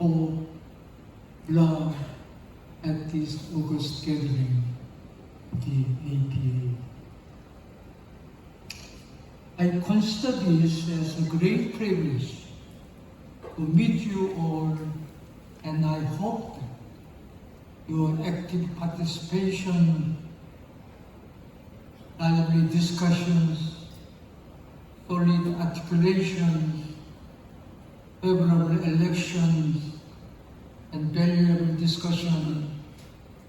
for love at this August gathering of the APA. I consider this as a great privilege to meet you all, and I hope that your active participation, lively discussions, solid articulations, favorable elections, and valuable discussion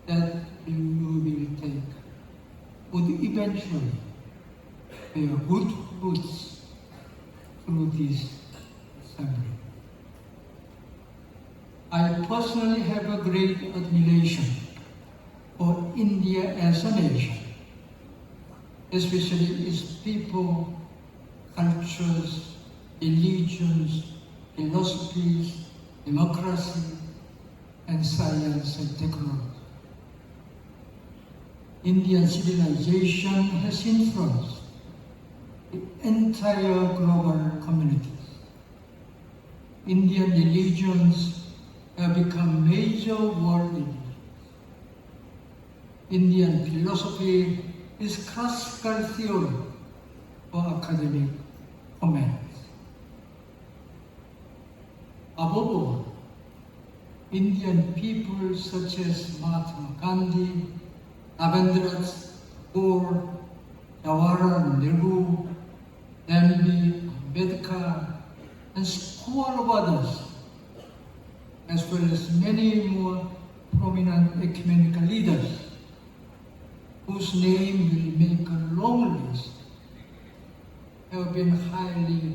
that you will take would eventually bear good fruits through this assembly. I personally have a great admiration for India as a nation, especially its people, cultures, religions, philosophies, democracy, and science and technology. Indian civilization has influenced the entire global communities. Indian religions have become major world religions. Indian philosophy is classical theory for academic comments. Above all, Indian people such as Mahatma Gandhi, Rabindranath Tagore, Jawaharlal Nehru, M.B. Ambedkar, and scores of others, as well as many more prominent ecumenical leaders, whose name will make a long list, have been highly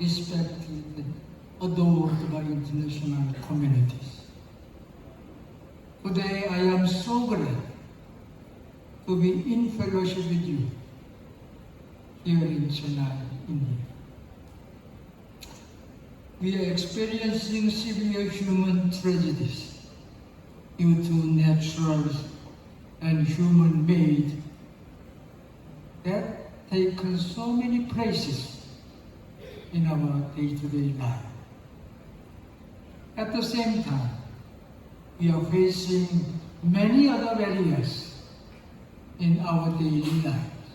respected and adored by international communities. Today, I am so glad to be in fellowship with you here in Chennai, India. We are experiencing severe human tragedies due to natural and human-made that taken so many places in our day-to-day life. At the same time, we are facing many other barriers in our daily lives,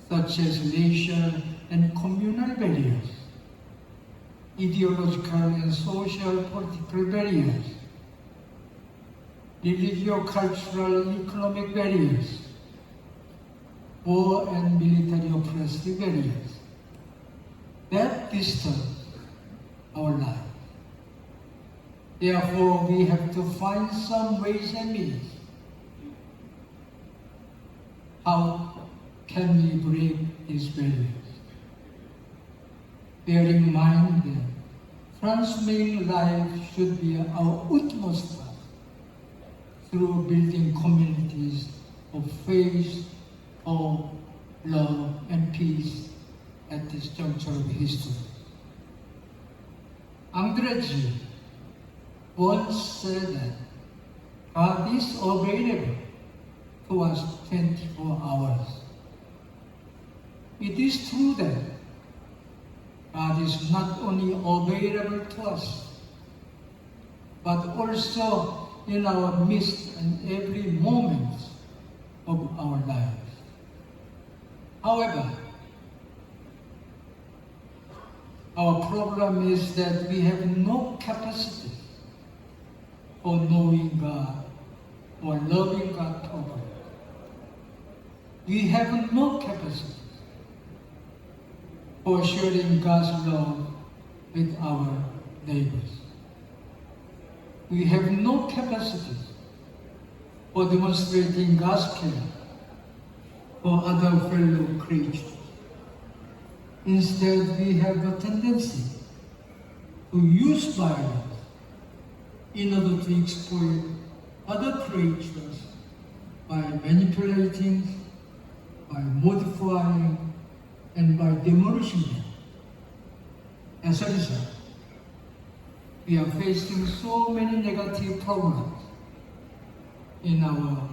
such as racial and communal barriers, ideological and social political barriers, religio-cultural and economic barriers, war and military oppressive barriers that disturb our lives. Therefore, we have to find some ways and means. How can we break these barriers? Bearing in mind that transforming life should be our utmost task through building communities of faith, hope, love, and peace at this juncture of history. Andreji once said that God is available to us 24 hours. It is true that God is not only available to us, but also in our midst and every moment of our lives. However, our problem is that we have no capacity for knowing God or loving God properly. We have no capacity for sharing God's love with our neighbors. We have no capacity for demonstrating God's care for other fellow creatures. Instead, we have a tendency to use violence in order to exploit other creatures by manipulating, by modifying, and by demolishing them. As a result, we are facing so many negative problems in our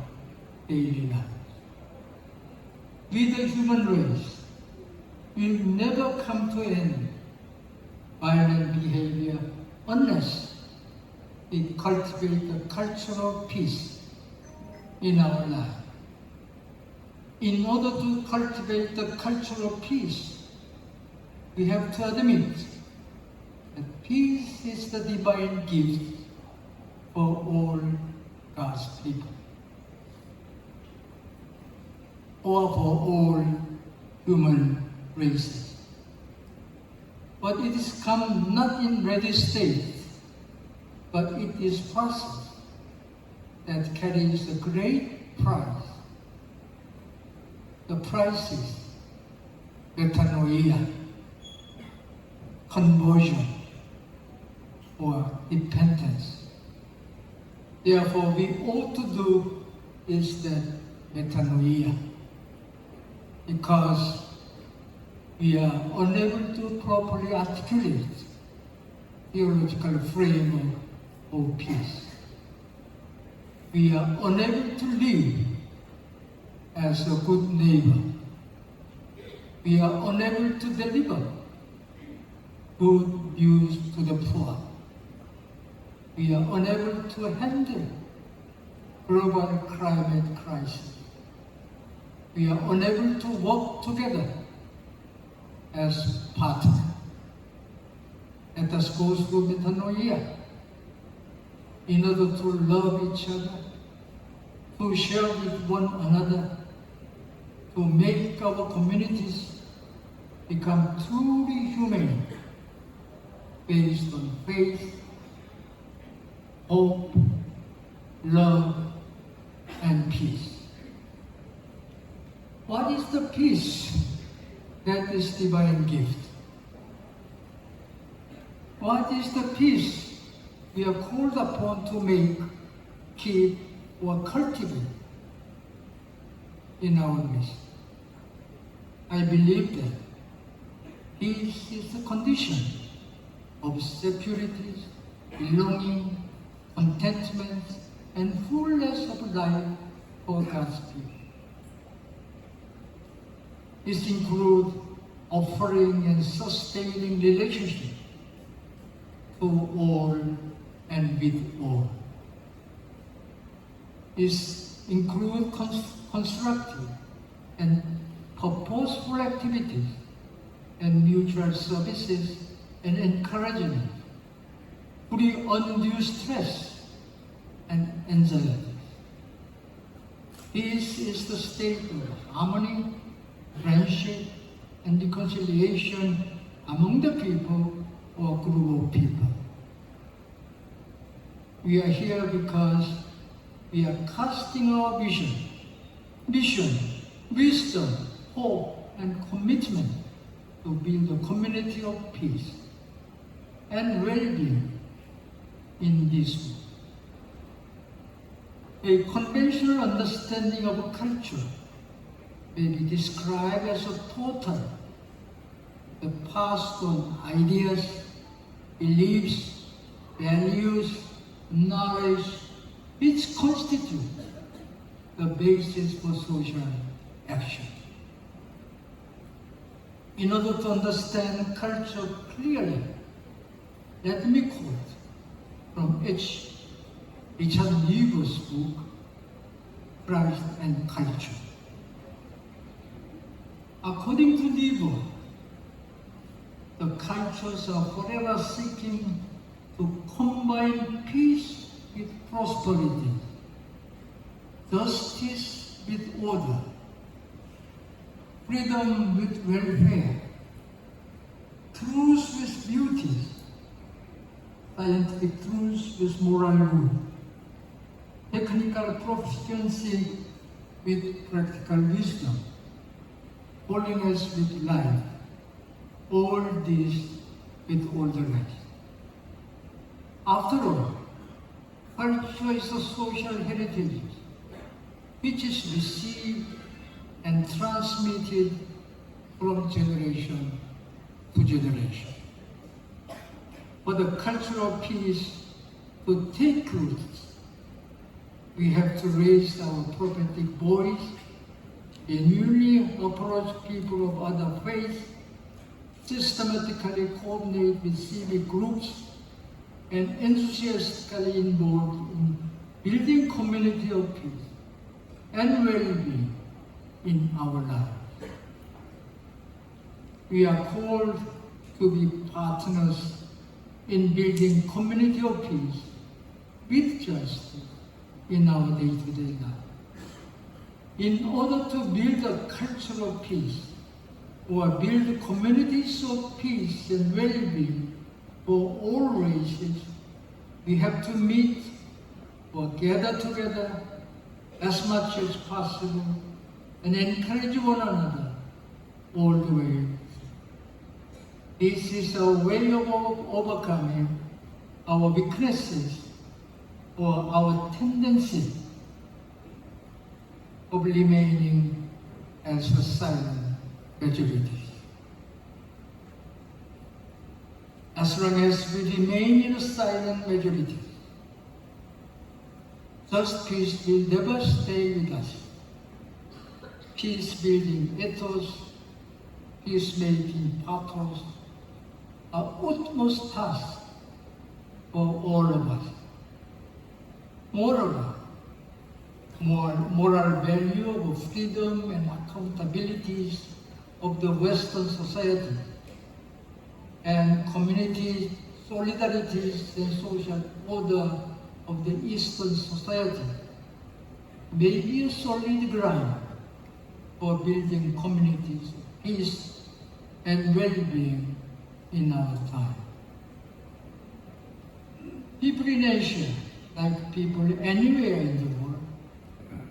daily lives. We, the human race, will never come to end violent behavior unless it cultivates the culture of peace in our life. In order to cultivate the culture of peace, we have to admit that peace is the divine gift for all God's people, or for all human races. But it is come not in ready state, but it is process that carries a great price. The price is metanoia, conversion, or repentance. Therefore, we ought to do is that metanoia, because we are unable to properly articulate theological framework of peace. We are unable to live as a good neighbor. We are unable to deliver good news to the poor. We are unable to handle global climate crisis. We are unable to work together as partners. Let us go through metanoia in order to love each other, to share with one another, to make our communities become truly humane, based on faith, hope, love, and peace. What is the peace that is divine gift? What is the peace we are called upon to make, keep, or cultivate in our midst? I believe that peace is the condition of security, belonging, contentment, and fullness of life for God's people. This includes offering and sustaining relationships to all and with all. This includes constructive and purposeful activities and mutual services and encouragement, free undue stress and anxiety. This is the state of harmony, friendship, and reconciliation among the people or group of people. We are here because we are casting our vision, wisdom, hope, and commitment to build a community of peace and well-being in this world. A conventional understanding of a culture may be described as a total, the passed on ideas, beliefs, values, knowledge, which constitute the basis for social action. In order to understand culture clearly, let me quote from Richard Niebuhr's book, Christ and Culture. According to Niebuhr, the cultures are forever seeking to combine peace with prosperity, justice with order, freedom with welfare, truth with beauty, scientific truth with moral good, technical proficiency with practical wisdom, holiness with life, all this with all the rest. After all, culture is a social heritage which is received and transmitted from generation to generation. For the culture of peace to take root, we have to raise our prophetic voice, genuinely approach people of other faiths, systematically coordinate with civic groups, and enthusiastically involved in building community of peace and well-being in our lives. We are called to be partners in building community of peace with justice in our day-to-day life. In order to build a culture of peace or build communities of peace and well-being for all races, we have to meet or gather together as much as possible and encourage one another all the way. This is a way of overcoming our weaknesses or our tendency of remaining as a silent majority. As long as we remain in a silent majority, such peace will never stay with us. Peace-building ethos, peacemaking pathos are utmost task for all of us. Moreover, moral value of freedom and accountabilities of the Western society and community solidarities and social order of the Eastern society may be a solid ground for building communities of peace and well-being in our time. People in Asia, like people anywhere in the world,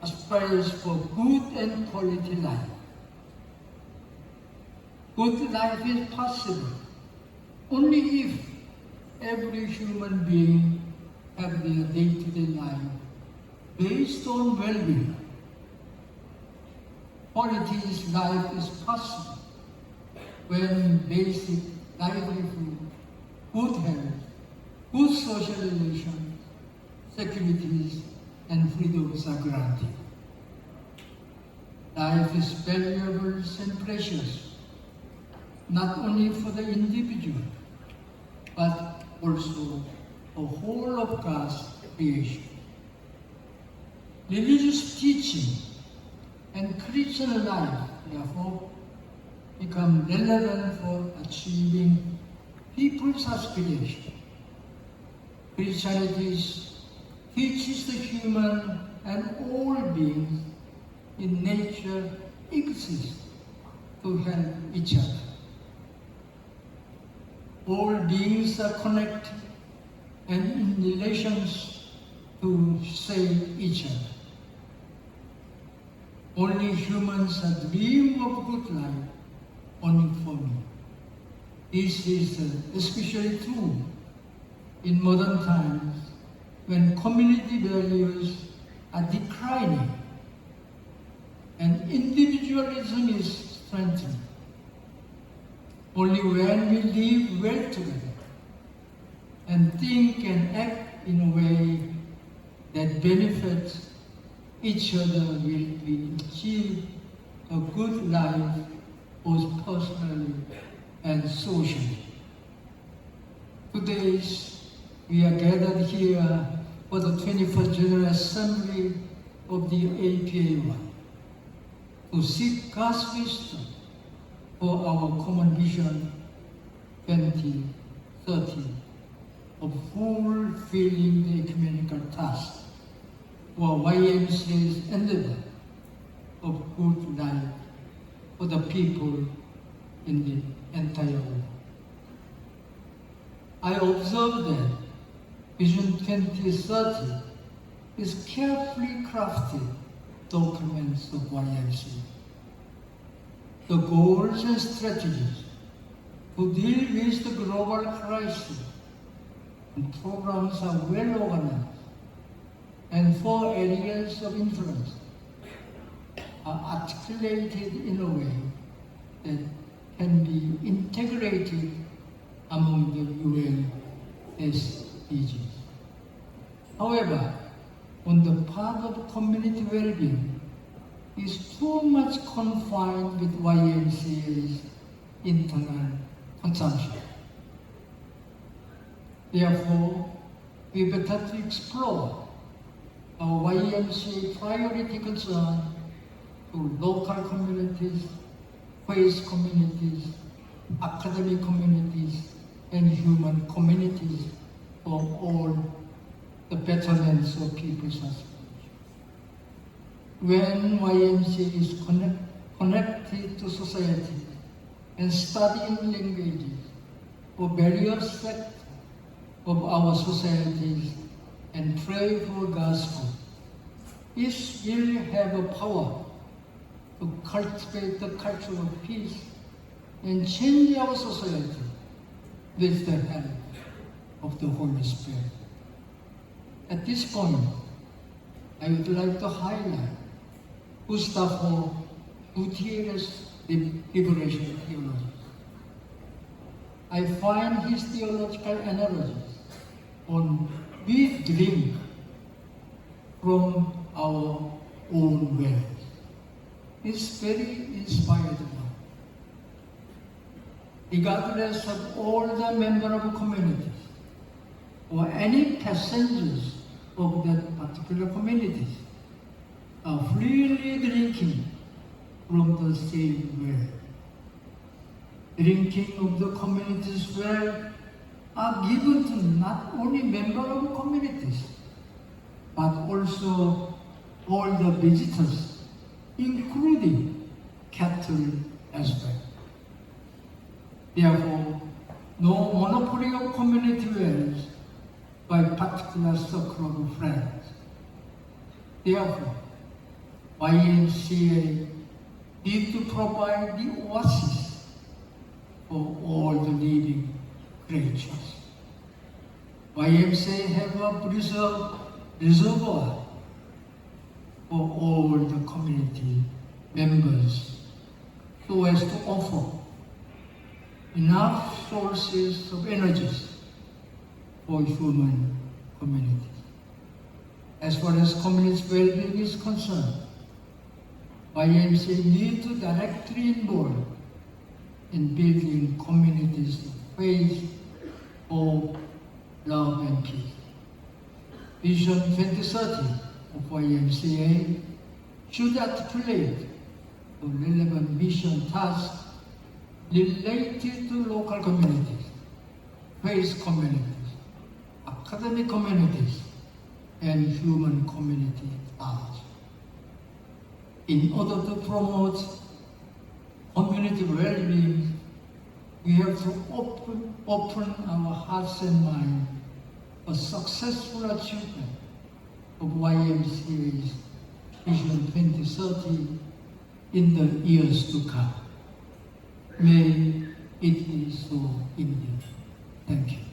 aspires for good and quality life. Good life is possible only if every human being have their day-to-day life based on well-being. Quality life is possible when basic livelihood, good health, good social relations, securities, and freedoms are granted. Life is valuable and precious, not only for the individual, but also the whole of God's creation. Religious teaching and Christian life, therefore, become relevant for achieving people's aspiration. Christianity teaches the human and all beings in nature exist to help each other. All beings are connected and in relations to save each other. Only humans dream of good life only for me. This is especially true in modern times when community values are declining and individualism is strengthening. Only when we live well together and think and act in a way that benefits each other will we achieve a good life both personally and socially. Today, we are gathered here for the 21st General Assembly of the APAY to seek God's wisdom for our common vision 2030 of fulfilling the ecumenical task or YMCA's endeavor of good life for the people in the entire world. I observed that Vision 2030 is carefully crafted documents of YMCA. The goals and strategies to deal with the global crisis and programs are well organized, and 4 areas of influence are articulated in a way that can be integrated among the UN SDGs. However, on the part of community well-being is too much confined with YMCA's internal consumption. Therefore, we better to explore our YMCA priority concern to local communities, faith communities, academic communities, and human communities for all the betterment of people's aspirations. When YMCA is connected to society and studying languages of various sectors of our societies and pray for gospel, it will have a power to cultivate the culture of peace and change our society with the help of the Holy Spirit. At this point, I would like to highlight Gustavo Gutierrez's liberation theology. I find his theological analogies on we drink from our own wells. It's very inspiring. Regardless of all the members of communities or any passengers of that particular communities are freely drinking from the same well. Drinking of the community's well are given to not only members of communities, but also all the visitors, including cattle as well. Therefore, no monopoly of community wells by particular circle of friends. Therefore, YMCA need to provide the oasis for all the living creatures. YMCA have a reservoir for all the community members so as to offer enough sources of energies for human communities. As far as community well-being is concerned, YMCA need to directly involve in building communities of faith, hope, love, and peace. Vision 2030 of YMCA should articulate the relevant mission tasks related to local communities, faith communities, academic communities, and human community at large. In order to promote community well-being, we have to open our hearts and minds for successful achievement of YMCA's Vision 2030 in the years to come. May it be so indeed. Thank you.